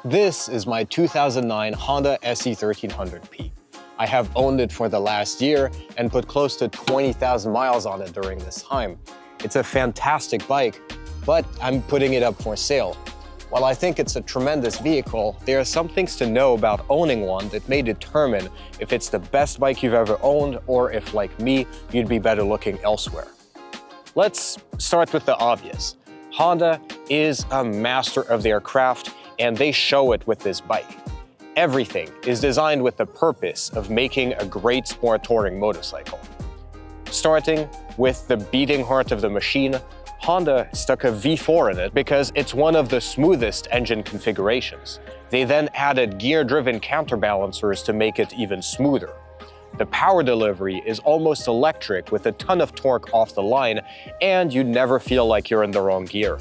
This is my 2009 Honda ST1300P. I have owned it for the last year and put close to 20,000 miles on it during this time. It's a fantastic bike, but I'm putting it up for sale. While I think it's a tremendous vehicle, there are some things to know about owning one that may determine if it's the best bike you've ever owned or if, like me, you'd be better looking elsewhere. Let's start with the obvious. Honda is a master of their craft, and they show it with this bike. Everything is designed with the purpose of making a great sport touring motorcycle. Starting with the beating heart of the machine, Honda stuck a V4 in it because it's one of the smoothest engine configurations. They then added gear-driven counterbalancers to make it even smoother. The power delivery is almost electric with a ton of torque off the line, and you never feel like you're in the wrong gear.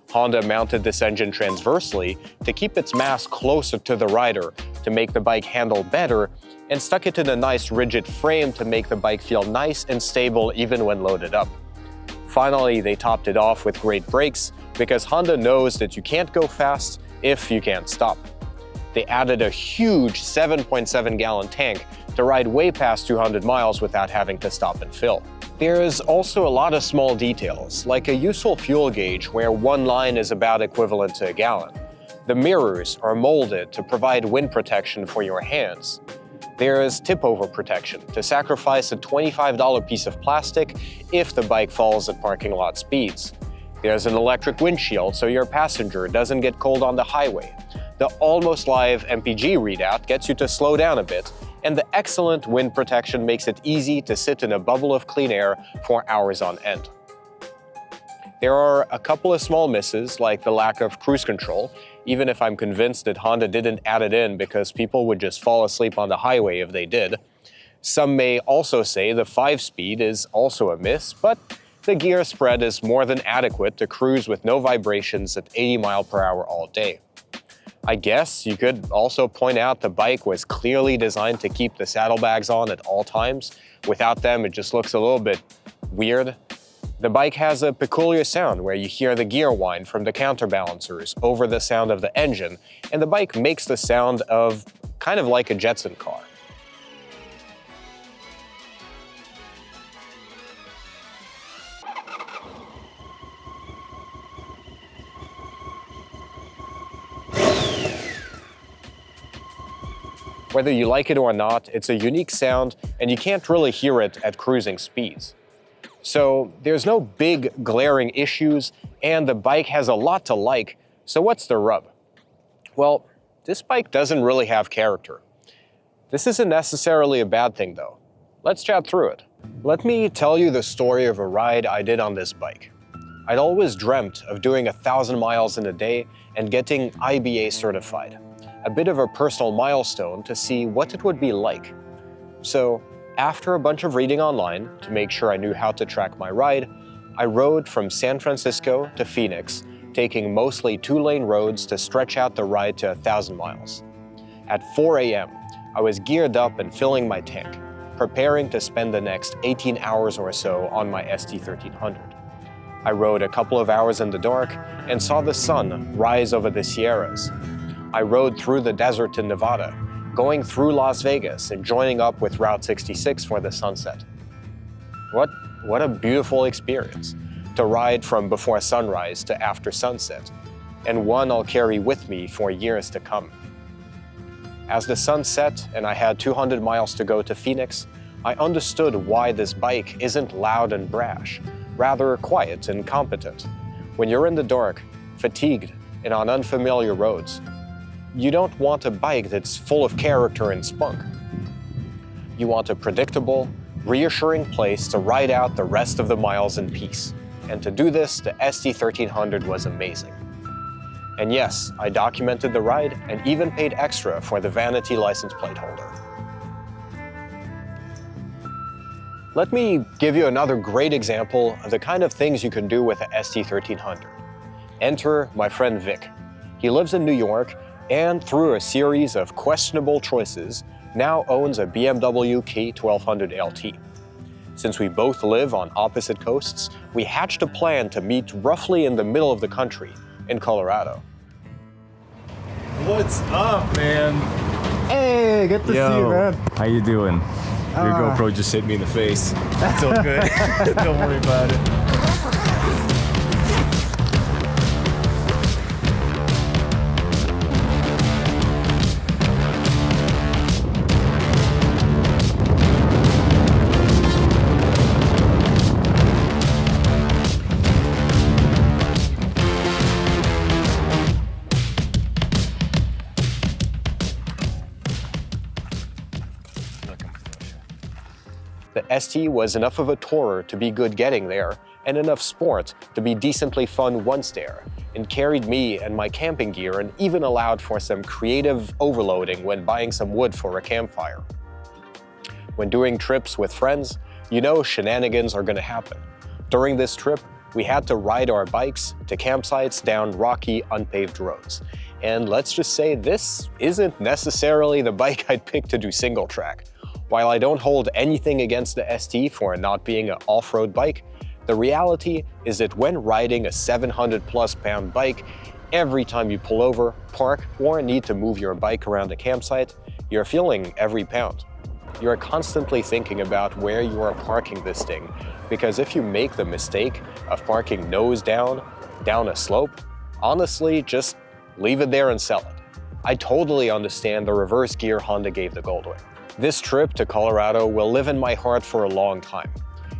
Honda mounted this engine transversely to keep its mass closer to the rider to make the bike handle better, and stuck it in a nice rigid frame to make the bike feel nice and stable even when loaded up. Finally, they topped it off with great brakes because Honda knows that you can't go fast if you can't stop. They added a huge 7.7-gallon tank to ride way past 200 miles without having to stop and fill. There is also a lot of small details, like a useful fuel gauge where one line is about equivalent to a gallon. The mirrors are molded to provide wind protection for your hands. There is tip-over protection to sacrifice a $25 piece of plastic if the bike falls at parking lot speeds. There's an electric windshield so your passenger doesn't get cold on the highway. The almost live MPG readout gets you to slow down a bit, and the excellent wind protection makes it easy to sit in a bubble of clean air for hours on end. There are a couple of small misses, like the lack of cruise control, even if I'm convinced that Honda didn't add it in because people would just fall asleep on the highway if they did. Some may also say the 5-speed is also a miss, but the gear spread is more than adequate to cruise with no vibrations at 80 miles per hour all day. I guess you could also point out the bike was clearly designed to keep the saddlebags on at all times. Without them, it just looks a little bit weird. The bike has a peculiar sound where you hear the gear whine from the counterbalancers over the sound of the engine, and the bike makes the sound of kind of like a Jetson car. Whether you like it or not, it's a unique sound, and you can't really hear it at cruising speeds. So there's no big glaring issues, and the bike has a lot to like, so what's the rub? Well, this bike doesn't really have character. This isn't necessarily a bad thing though. Let's chat through it. Let me tell you the story of a ride I did on this bike. I'd always dreamt of doing 1,000 miles in a day and getting IBA certified. A bit of a personal milestone to see what it would be like. So, after a bunch of reading online to make sure I knew how to track my ride, I rode from San Francisco to Phoenix, taking mostly 2-lane roads to stretch out the ride to 1,000 miles. At 4 a.m., I was geared up and filling my tank, preparing to spend the next 18 hours or so on my ST1300. I rode a couple of hours in the dark and saw the sun rise over the Sierras. I rode through the desert in Nevada, going through Las Vegas and joining up with Route 66 for the sunset. What a beautiful experience, to ride from before sunrise to after sunset, and one I'll carry with me for years to come. As the sun set and I had 200 miles to go to Phoenix, I understood why this bike isn't loud and brash, rather quiet and competent. When you're in the dark, fatigued, and on unfamiliar roads, you don't want a bike that's full of character and spunk. You want a predictable, reassuring place to ride out the rest of the miles in peace. And to do this, the ST1300 was amazing. And yes, I documented the ride and even paid extra for the vanity license plate holder. Let me give you another great example of the kind of things you can do with the ST1300. Enter my friend Vic. He lives in New York and through a series of questionable choices, now owns a BMW K1200 LT. Since we both live on opposite coasts, we hatched a plan to meet roughly in the middle of the country, in Colorado. What's up, man? Hey, good to see you, man. How you doing? Your GoPro just hit me in the face. It's all good. Don't worry about it. The ST was enough of a tourer to be good getting there, and enough sport to be decently fun once there, and carried me and my camping gear and even allowed for some creative overloading when buying some wood for a campfire. When doing trips with friends, you know shenanigans are gonna happen. During this trip, we had to ride our bikes to campsites down rocky, unpaved roads. And let's just say this isn't necessarily the bike I'd pick to do single track. While I don't hold anything against the ST for not being an off-road bike, the reality is that when riding a 700+ pound bike, every time you pull over, park, or need to move your bike around a campsite, you're feeling every pound. You're constantly thinking about where you are parking this thing, because if you make the mistake of parking nose down a slope, honestly, just leave it there and sell it. I totally understand the reverse gear Honda gave the Goldwing. This trip to Colorado will live in my heart for a long time.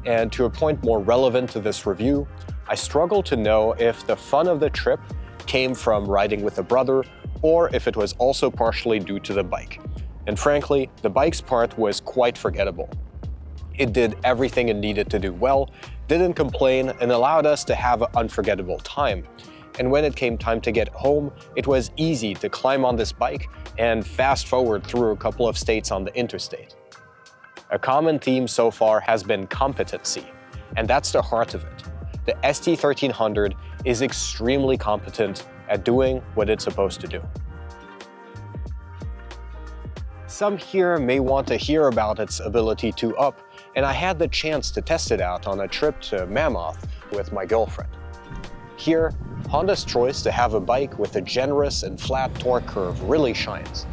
And to a point more relevant to this review, I struggle to know if the fun of the trip came from riding with a brother or if it was also partially due to the bike. And frankly, the bike's part was quite forgettable. It did everything it needed to do well, didn't complain, and allowed us to have an unforgettable time. And when it came time to get home, it was easy to climb on this bike and fast forward through a couple of states on the interstate. A common theme so far has been competency, and that's the heart of it. The ST1300 is extremely competent at doing what it's supposed to do. Some here may want to hear about its ability to up, and I had the chance to test it out on a trip to Mammoth with my girlfriend. Here, Honda's choice to have a bike with a generous and flat torque curve really shines.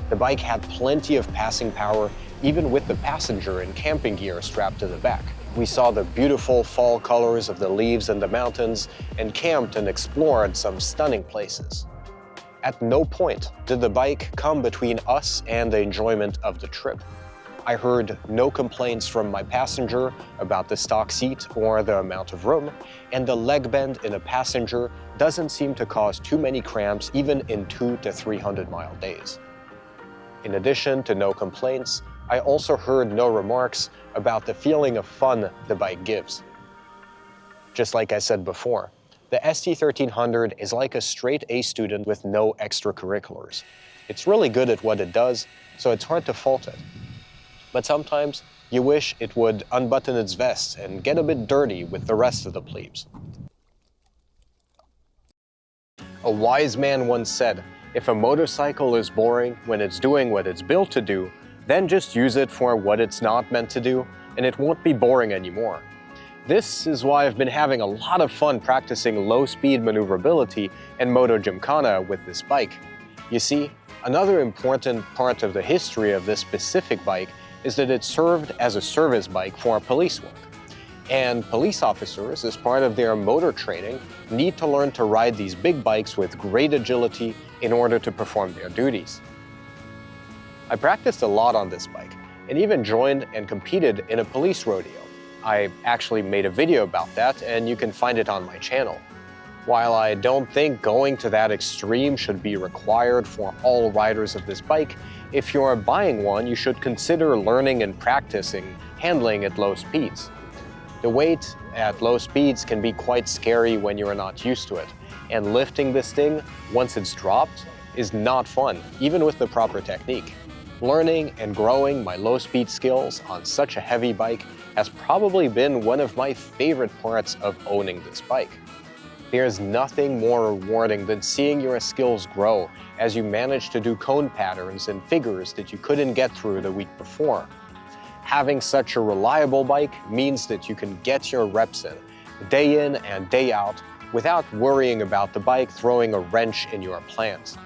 The bike had plenty of passing power, even with the passenger and camping gear strapped to the back. We saw the beautiful fall colors of the leaves and the mountains, and camped and explored some stunning places. At no point did the bike come between us and the enjoyment of the trip. I heard no complaints from my passenger about the stock seat or the amount of room, and the leg bend in a passenger doesn't seem to cause too many cramps even in 200 to 300 mile days. In addition to no complaints, I also heard no remarks about the feeling of fun the bike gives. Just like I said before, the ST1300 is like a straight A student with no extracurriculars. It's really good at what it does, so it's hard to fault it. But sometimes you wish it would unbutton its vest and get a bit dirty with the rest of the plebes. A wise man once said, if a motorcycle is boring when it's doing what it's built to do, then just use it for what it's not meant to do, and it won't be boring anymore. This is why I've been having a lot of fun practicing low-speed maneuverability and Moto Gymkhana with this bike. You see, another important part of the history of this specific bike is that it served as a service bike for police work. And police officers, as part of their motor training, need to learn to ride these big bikes with great agility in order to perform their duties. I practiced a lot on this bike, and even joined and competed in a police rodeo. I actually made a video about that, and you can find it on my channel. While I don't think going to that extreme should be required for all riders of this bike, if you're buying one, you should consider learning and practicing handling at low speeds. The weight at low speeds can be quite scary when you're not used to it, and lifting this thing, once it's dropped, is not fun, even with the proper technique. Learning and growing my low-speed skills on such a heavy bike has probably been one of my favorite parts of owning this bike. There's nothing more rewarding than seeing your skills grow as you manage to do cone patterns and figures that you couldn't get through the week before. Having such a reliable bike means that you can get your reps in and day out, without worrying about the bike throwing a wrench in your plans.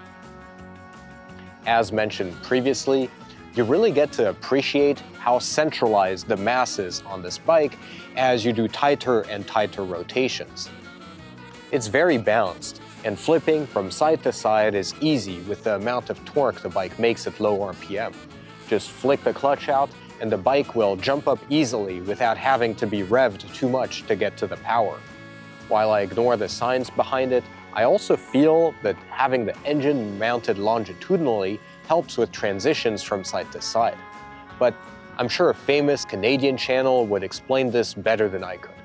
as mentioned previously, you really get to appreciate how centralized the mass is on this bike as you do tighter and tighter rotations. It's very balanced, and flipping from side to side is easy with the amount of torque the bike makes at low RPM. Just flick the clutch out and the bike will jump up easily without having to be revved too much to get to the power. While I ignore the science behind it, I also feel that having the engine mounted longitudinally helps with transitions from side to side. But I'm sure a famous Canadian channel would explain this better than I could.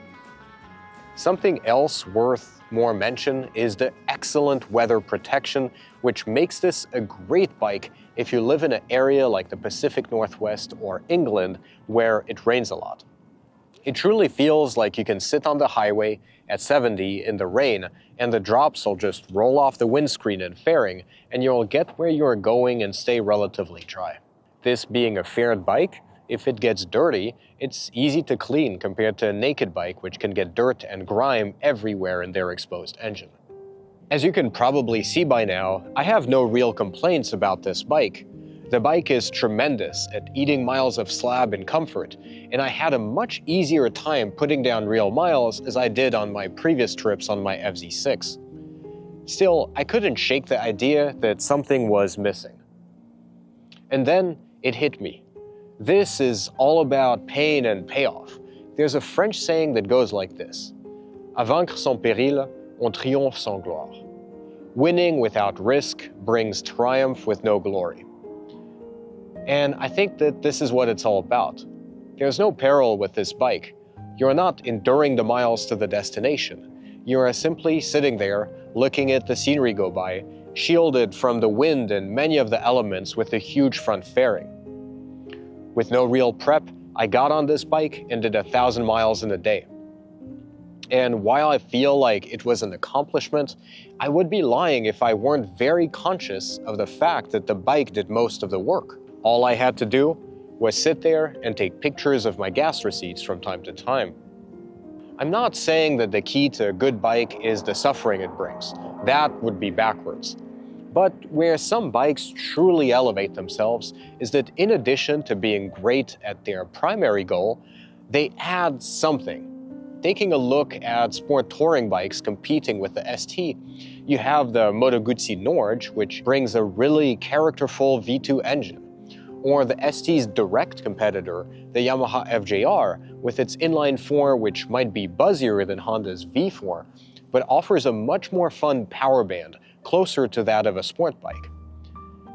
Something else worth more mention is the excellent weather protection, which makes this a great bike if you live in an area like the Pacific Northwest or England where it rains a lot. It truly feels like you can sit on the highway at 70 in the rain and the drops will just roll off the windscreen and fairing and you'll get where you're going and stay relatively dry. This being a faired bike, if it gets dirty, it's easy to clean compared to a naked bike which can get dirt and grime everywhere in their exposed engine. As you can probably see by now, I have no real complaints about this bike. The bike is tremendous at eating miles of slab in comfort, and I had a much easier time putting down real miles as I did on my previous trips on my FZ6. Still, I couldn't shake the idea that something was missing. And then it hit me. This is all about pain and payoff. There's a French saying that goes like this: "À vaincre sans péril, on triomphe sans gloire." Winning without risk brings triumph with no glory. And I think that this is what it's all about. There's no peril with this bike. You're not enduring the miles to the destination. You are simply sitting there, looking at the scenery go by, shielded from the wind and many of the elements with a huge front fairing. With no real prep, I got on this bike and did 1,000 miles in a day. And while I feel like it was an accomplishment, I would be lying if I weren't very conscious of the fact that the bike did most of the work. All I had to do was sit there and take pictures of my gas receipts from time to time. I'm not saying that the key to a good bike is the suffering it brings. That would be backwards. But where some bikes truly elevate themselves is that in addition to being great at their primary goal, they add something. Taking a look at sport touring bikes competing with the ST, you have the Moto Guzzi Norge, which brings a really characterful V2 engine, or the ST's direct competitor, the Yamaha FJR, with its inline-4, which might be buzzier than Honda's V4, but offers a much more fun power band, closer to that of a sport bike.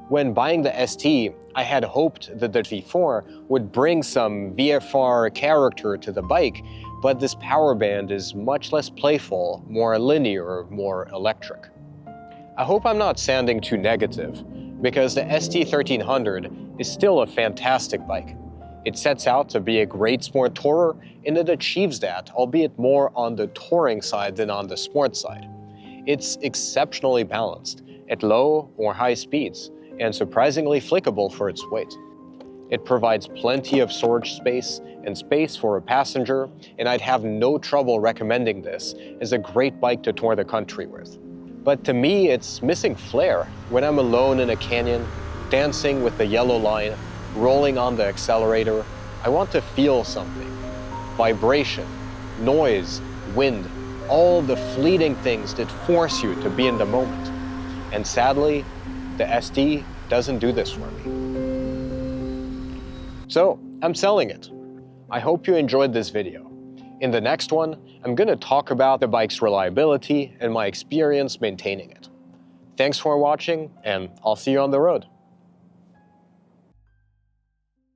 When buying the ST, I had hoped that the V4 would bring some VFR character to the bike, but this power band is much less playful, more linear, more electric. I hope I'm not sounding too negative, because the ST1300 is still a fantastic bike. It sets out to be a great sport tourer, and it achieves that, albeit more on the touring side than on the sport side. It's exceptionally balanced at low or high speeds and surprisingly flickable for its weight. It provides plenty of storage space and space for a passenger, and I'd have no trouble recommending this as a great bike to tour the country with. But to me, it's missing flair when I'm alone in a canyon, dancing with the yellow line, rolling on the accelerator. I want to feel something. Vibration, noise, wind, all the fleeting things that force you to be in the moment. And sadly, the ST doesn't do this for me. So, I'm selling it. I hope you enjoyed this video. In the next one, I'm going to talk about the bike's reliability and my experience maintaining it. Thanks for watching, and I'll see you on the road.